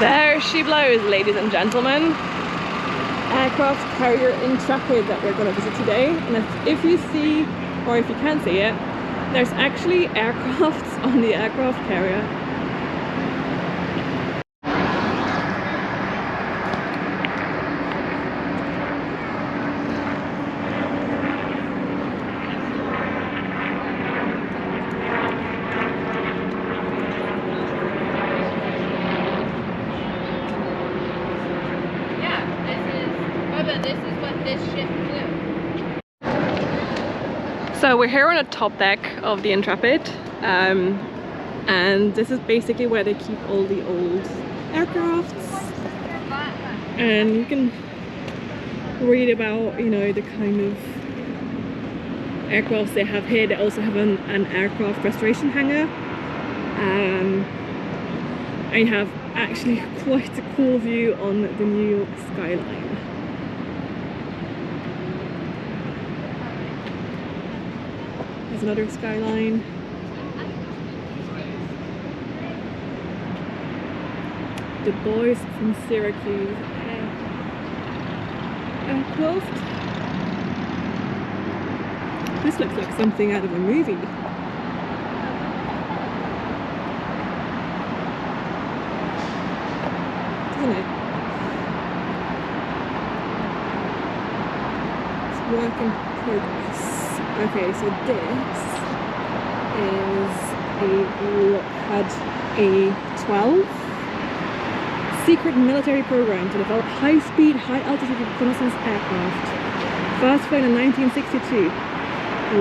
There she blows, ladies and gentlemen. Aircraft carrier Intrepid that we're going to visit today. And if you see, or if you can't see it, there's actually aircrafts on the aircraft carrier. This is what this ship flew. So we're here on the top deck of the Intrepid, and this is basically where they keep all the old aircrafts, and you can read about, you know, the kind of aircrafts they have here. They also have an aircraft restoration hangar, and you have actually quite a cool view on the New York skyline. There's another skyline. The boys from Syracuse aircraft. This looks like something out of a movie. Doesn't it? It's work in progress. Okay, so this is had a A-12 secret military program to develop high-speed, high-altitude reconnaissance aircraft. First flown in 1962.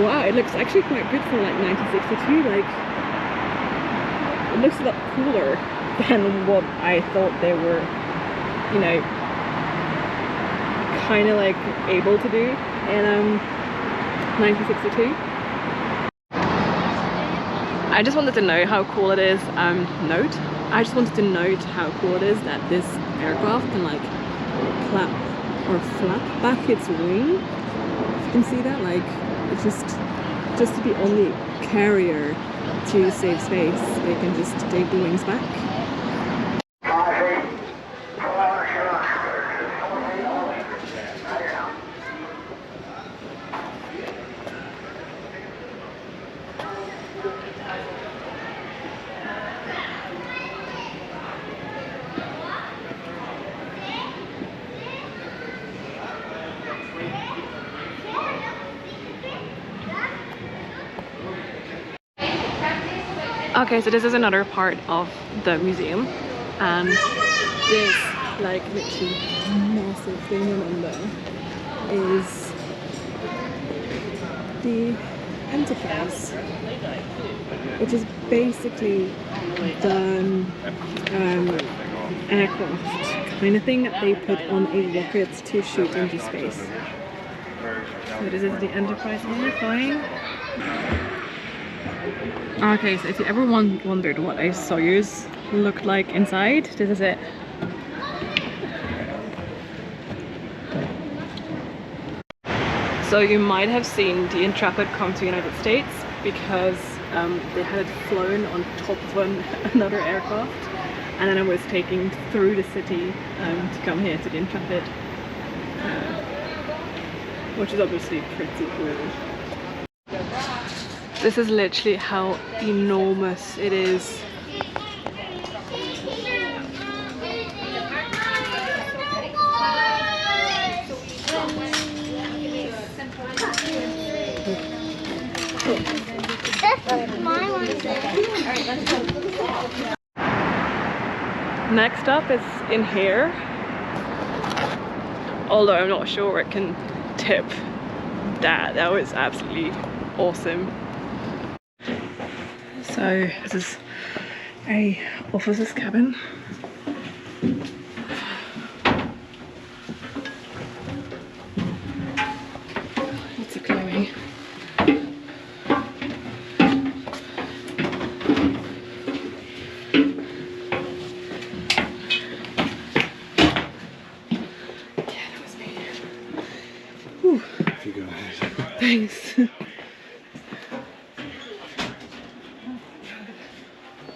Wow, it looks actually quite good for like 1962. Like, it looks a lot cooler than what I thought they were, you know, kind of like able to do in 1962. I just wanted to know how cool it is. I just wanted to note how cool it is that this aircraft can like clap or flap back its wing. If you can see that, like, it's just to be on the carrier to save space, they can just take the wings back. Okay, so this is another part of the museum, and this like literally massive thing under is the Enterprise, which is basically the aircraft kind of thing that they put on a rocket to shoot into space. So this is the Enterprise flying. Okay, so if you ever wondered what a Soyuz looked like inside, this is it. So you might have seen the Intrepid come to the United States because they had it flown on top of another aircraft, and then it was taken through the city to come here to the Intrepid, which is obviously pretty cool. This is literally how enormous it is. Next up is in here, although I'm not sure it can tip that. That was absolutely awesome. So this is a officer's cabin. Lots of clothing. Yeah, that was me. Whew. You go ahead. Thanks.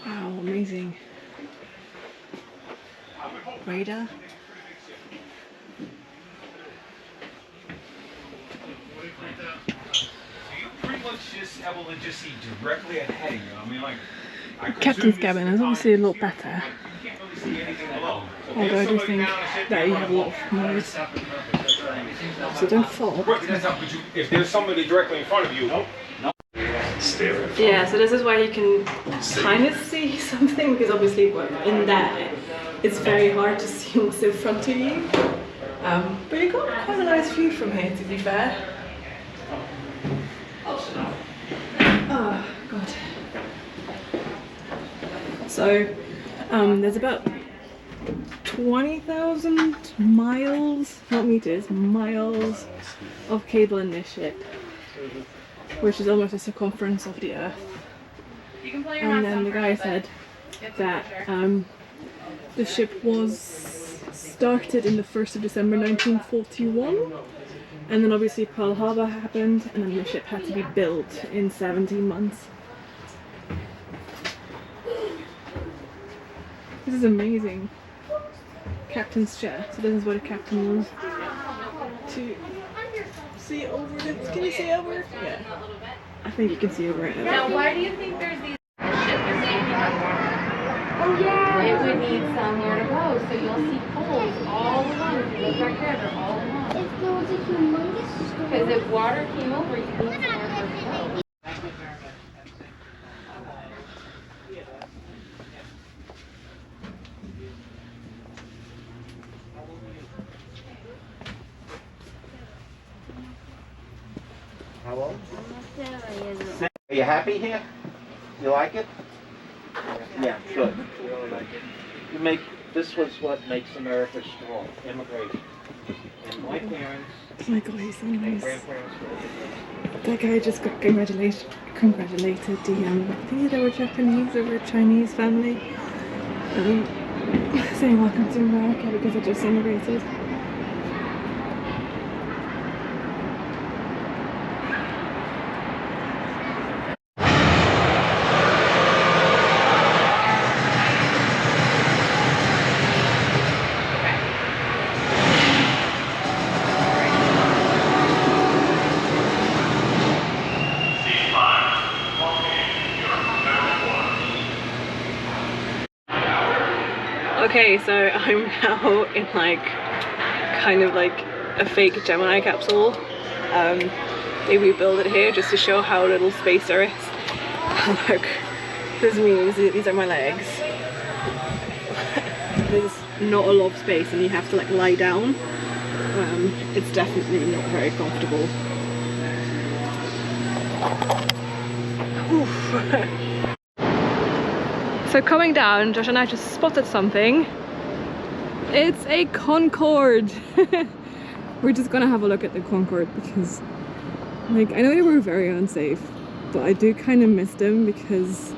Wow, amazing. radar. Pretty much just able to just see directly ahead of you. I mean, like, Captain's cabin is obviously a lot better, you can't really see anything below. although I do think that you have a lot of noise, so don't fall. If there's somebody directly in front of you, Yeah, so this is where you can kind of see something, because obviously in there it's very hard to see what's in front of you. But you got quite a nice view from here, to be fair. Oh god. So there's about 20,000 miles, not meters, miles of cable in this ship, which is almost the circumference of the Earth. And then the guy said that the ship was started in the 1st of December 1941, and then obviously Pearl Harbor happened, and then the ship had to be built in 17 months. This is amazing. Captain's chair. So this is what a captain was. To see over it. Can you see over? Yeah. I think you can see over it. Now, why do you think there's these Oh yeah. It would need somewhere to go, so you'll see poles all along. If you look right there, they're all along. If there was a humongous storm. Because if water came over, you would need somewhere for it to go. How old? Are you happy here? You like it? Yeah, good. You make, this was what makes America strong, immigration. And my parents, Oh my god, he's so my nice. grandparents were. That guy just got congratulated the I think they were Japanese, they were a Chinese family, saying welcome to America because they just immigrated. Okay, so I'm now in like kind of like a fake Gemini capsule. They rebuilt it here just to show how little space there is. Look, this is me, these are my legs. There's not a lot of space and you have to like lie down. It's definitely not very comfortable. Oof. So coming down, Josh and I just spotted something. It's a Concorde. We're just gonna have a look at the Concorde because, like, I know they were very unsafe, but I do kind of miss them because,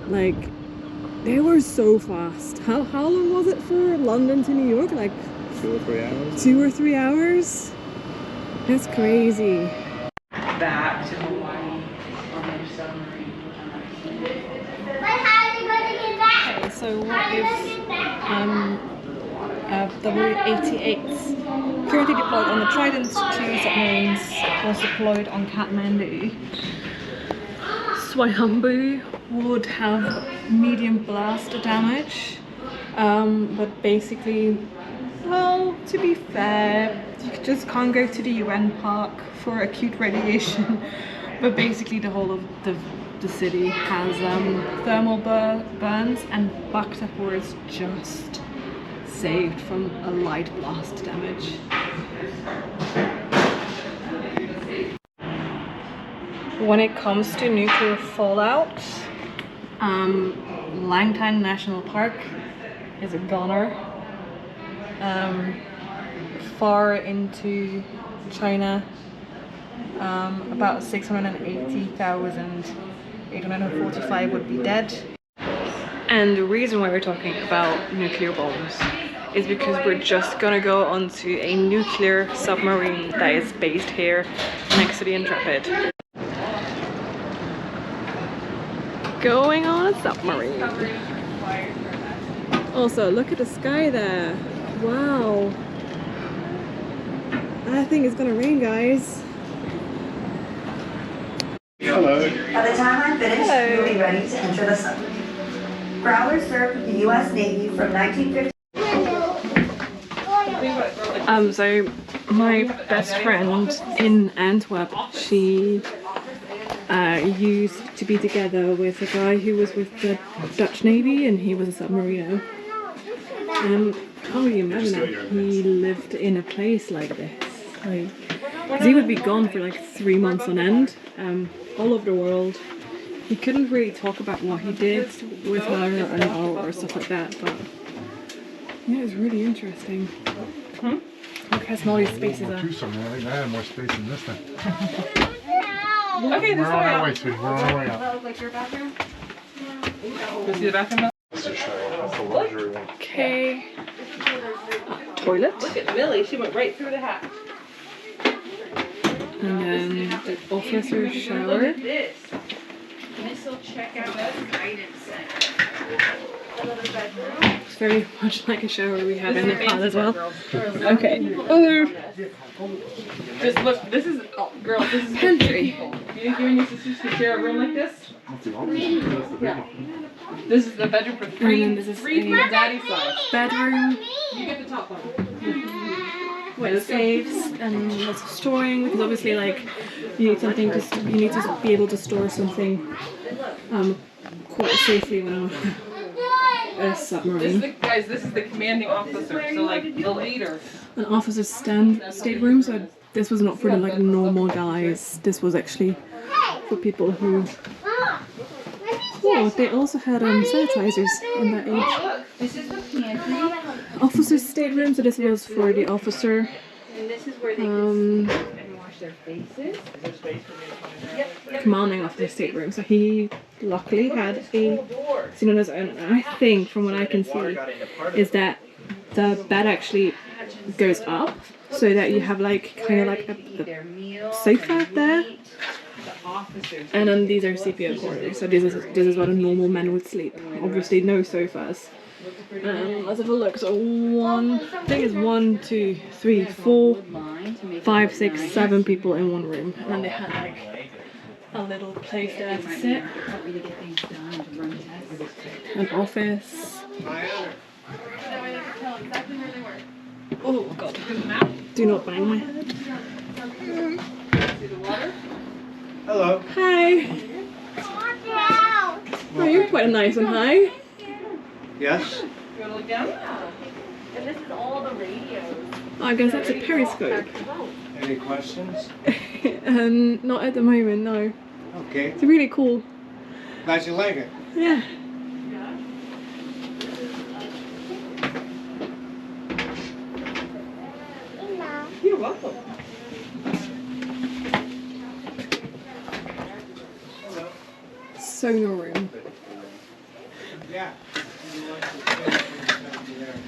like, they were so fast. How long was it for London to New York? Like 2 or 3 hours. 2 or 3 hours? That's crazy. Back to Hawaii on their submarine. But how are you going to get back? Okay, so what is W-88 currently deployed on the Trident 2 submarines, was deployed on Kathmandu. Swayambhu would have medium blast damage, but basically, well, to be fair, you just can't go to the UN park for acute radiation, but basically the whole of the city has thermal burns, and Bhaktapur is just saved from a light blast damage. When it comes to nuclear fallout, Langtan National Park is a goner. Far into China, about 680,845 would be dead. And the reason why we're talking about nuclear bombs is because we're just gonna go onto a nuclear submarine that is based here next to the Intrepid. Going on a submarine. Also, look at the sky there. Wow. I think it's gonna rain, guys. Hello. By the time I'm finished, you'll be ready to enter the submarine. Growlers served the U.S. Navy from 1950. So my best friend in Antwerp, she used to be together with a guy who was with the Dutch Navy, and he was a submariner. How do you imagine that he lived in a place like this? Like, 'cause he would be gone for like 3 months on end, all over the world. He couldn't really talk about what he did with her or stuff like that, but yeah, it's really interesting. Look how small these spaces are. Two something. I think I had more space than this thing. Okay, We're on our way, sweetie. We're on our way out. That look like your bathroom? Go see the bathroom. That's the luxury one. Okay. Toilet. Look at Millie. She went right through the hatch. And then the officer's shower. Look at this. Missile checkout guidance center. Another bedroom. It's very much like a shower we have in the car as well. Okay. Other Just look. This is girls. This is pantry. You think you and your sisters could share a room like this? Yeah. This is the bedroom for And three. then this is Three a daddy size. bedroom You get the top one. with safes and lots of storing, because obviously like you need something to you need to be able to store something quite safely when on a This is submarine. the guys. This is the commanding officer. So like the leader. An officer's stateroom, so this was not for the like normal guys. This was actually for people who. Oh, they also had sanitizers in that age. Look, this is the pantry. Officer's stateroom, so this was for the officer. And this is where they can sit and wash their faces. Commanding officer stateroom. So he luckily had a scene on his own. And I think, from what I can see, is that the bed actually goes up so that you have like kind of like a sofa there. And then these are CPO quarters. So this is what a normal man would sleep. Obviously, no sofas. Let's have a look. So I think it's 1, 2, 3, 4, 5, 6, 7 people in one room, and then they had like a little place there to sit. An office. Oh god. Do not bang my head. Hello. Hi. Oh, you're quite a nice one. Hi. Yes? You want to look down? And this is all the radios. Oh, I guess that's a periscope. Any questions? Not at the moment, no. Okay. It's really cool. Glad you like it. Yeah. You're welcome. Sonar room. Yeah.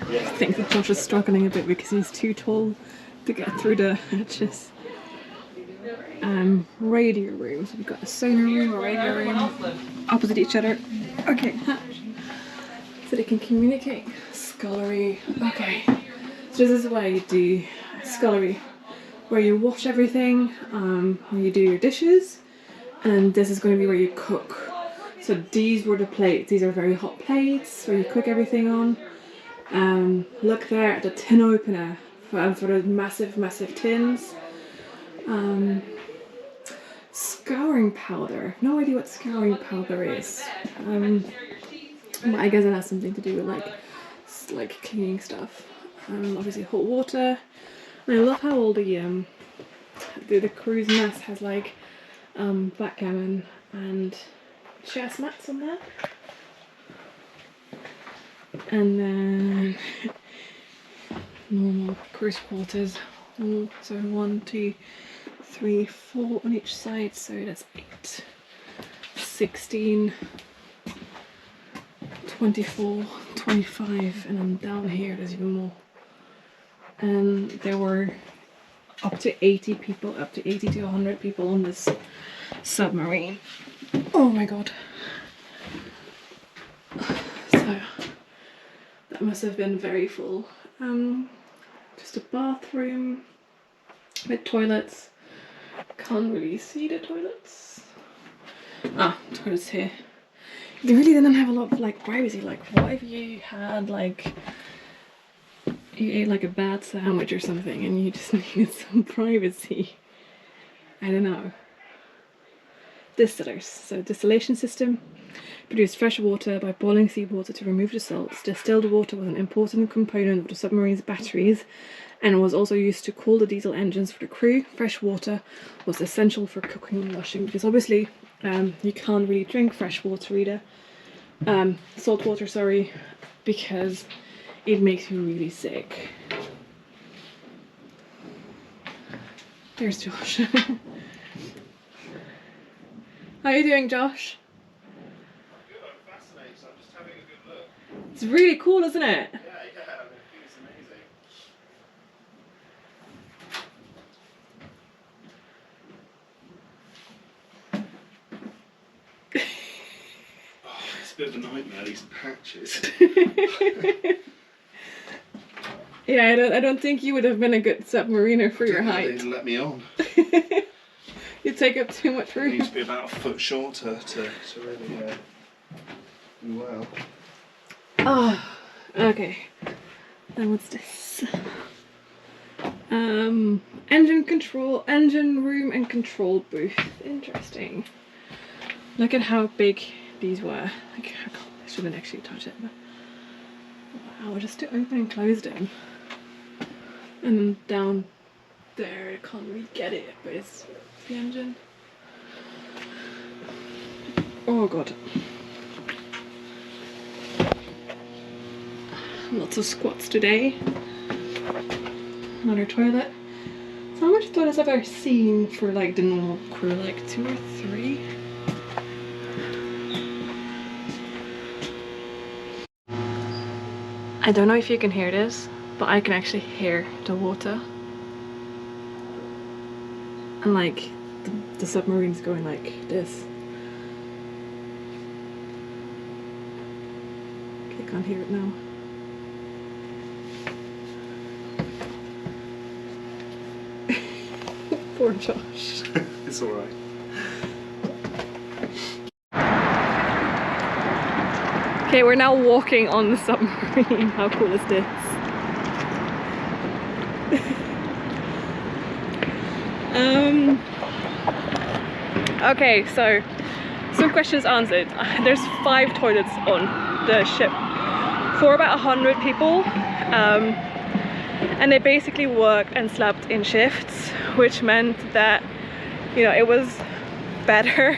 I think that Josh is struggling a bit because he's too tall to get through the hatches. Radio room. So we've got a sonar room, a radio room, opposite each other. Okay. So they can communicate. Scullery. Okay. So this is where you do scullery, where you wash everything, where you do your dishes, and this is going to be where you cook. So these were the plates. These are very hot plates where you cook everything on. Look there at the tin opener for the massive tins. Scouring powder. No idea what scouring powder is. But I guess it has something to do with like cleaning stuff. Obviously hot water. And I love how all the cruise mess has like backgammon and chess mats on there. And then normal cruise quarters. So 1, 2, 3, 4 on each side, so that's 8, 16, 24, 25, and then down here there's even more. And there were up to 80 people, up to 80 to 100 people on this submarine. Oh my god. So the That must have been very full. Just a bathroom with toilets. Can't really see the toilets. Ah, toilets here. They really didn't have a lot of like privacy. Like, what if you had like, you ate like a bad sandwich or something and you just needed some privacy? I don't know. Distillers. So distillation system. Produced fresh water by boiling seawater to remove the salts. Distilled water was an important component of the submarine's batteries and was also used to cool the diesel engines for the crew. Fresh water was essential for cooking and washing because obviously you can't really drink fresh water either. Salt water, sorry, because it makes you really sick. There's Josh. How are you doing, Josh? It's really cool, isn't it? Yeah, I think it's amazing. Oh, it's a bit of a nightmare, these patches. Yeah, I don't think you would have been a good submariner for your They height. didn't let me on. You take up too much It room. needs to be about a foot shorter to really do well. Oh, okay. Then what's this? Engine control, engine room and control booth. Interesting. Look at how big these were. Like, I shouldn't actually touch it, but wow, just to open and close them. And then down there, I can't really get it, but it's the engine. Oh god. Lots of squats today. Another toilet. So how much toilets have I seen for like the normal crew? Like 2 or 3? I don't know if you can hear this, but I can actually hear the water. And like the submarine's going like this. Okay, I can't hear it now. Poor Josh. It's alright. Okay, we're now walking on the submarine. How cool is this? Okay, so some questions answered. There's 5 toilets on the ship for about 100 people. And they basically worked and slept in shifts, which meant that, you know, it was better.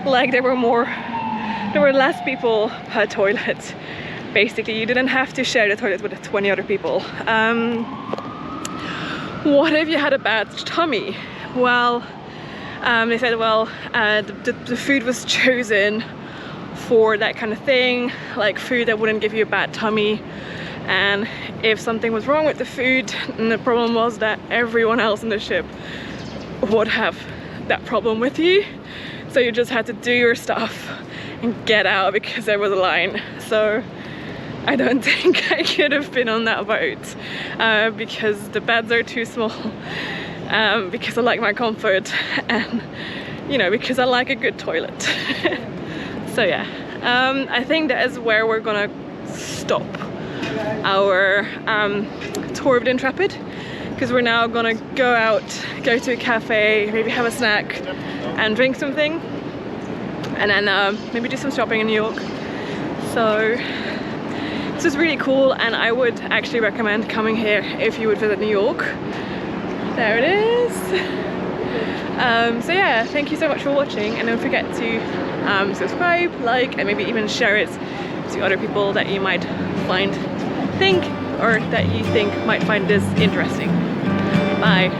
Like there were less people per toilet. Basically, you didn't have to share the toilet with 20 other people. What if you had a bad tummy? Well, they said, well, the food was chosen for that kind of thing, like food that wouldn't give you a bad tummy. And if something was wrong with the food, and the problem was that everyone else in the ship would have that problem with you, so you just had to do your stuff and get out because there was a line. So I don't think I could have been on that boat because the beds are too small, because I like my comfort, and you know, because I like a good toilet. So yeah, I think that is where we're gonna stop our tour of the Intrepid, because we're now gonna go to a cafe, maybe have a snack and drink something, and then maybe do some shopping in New York. So this is really cool, and I would actually recommend coming here if you would visit New York. There it is. So yeah, thank you so much for watching, and don't forget to subscribe, like, and maybe even share it to other people that you might that you think might find this interesting. Bye.